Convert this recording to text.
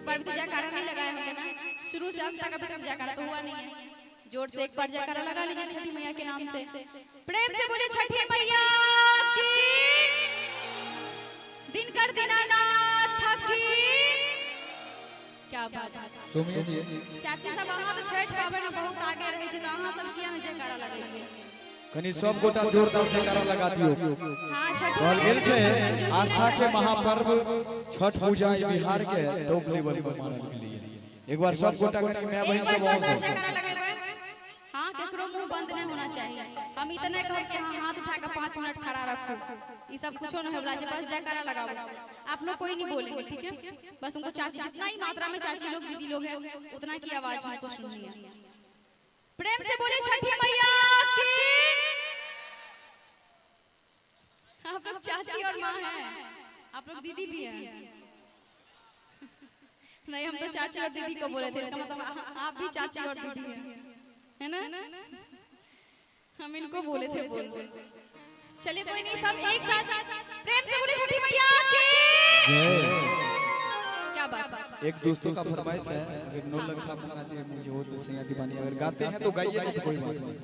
एक बार भी तो जयकारा नहीं लगाया होंगे ना, शुरू से अंत तक अभी तक जयकारा तो हुआ नहीं है। जोर से एक बार जयकारा लगा लीजिए छठी मैया के नाम से। प्रेम से बोले छठी मैया की, दिनकर दीनानाथ की। क्या बात है सोमिया जी। चाची सब अहाँ तो छठ पाबनि बहुत आगे रहे छी, तो अहाँ सब किया न जयकारा लगाइए। कनी सब गोटा जोरदार जयकारा लगा दियो। हां छठ और गेल छे आस्था के महापर्व छठ पूजा बिहार के टॉप लेवल पर मानल गेलिए। एक बार सब गोटा कनी मैं बहन सब बहुत जयकारा लगाइए। हां केकरो मुंह बंद नहीं होना चाहिए। हम इतने कह के हाथ उठा के 5 मिनट खड़ा रखो, ये सब कुछ न होबला है, बस जयकारा लगाओ। आप लोग कोई नहीं बोलेंगे, ठीक है? बस उनको चाची जितना ही मात्रा में चाची लोग दीदी लोग हैं उतना की आवाज में तो सुनिए। प्रेम से बोले छठी मैया की। आप लोग चाची और माँ हैं, आप लोग दीदी भी हैं। नहीं हम तो चाची और दीदी को बोले थे, इसका मतलब आप भी चाची और दीदी हैं, है ना? हम इनको बोले थे बोल। चलिए कोई नहीं, सब एक साथ प्रेम से बोले छठी मैया की। क्या बात। एक दोस्तों का फरमाइश है, अगर 9 लाख आप गाते हैं मुझे वो तो सैया दीवानी, अगर गाते हैं तो गाइए, कोई बात नहीं।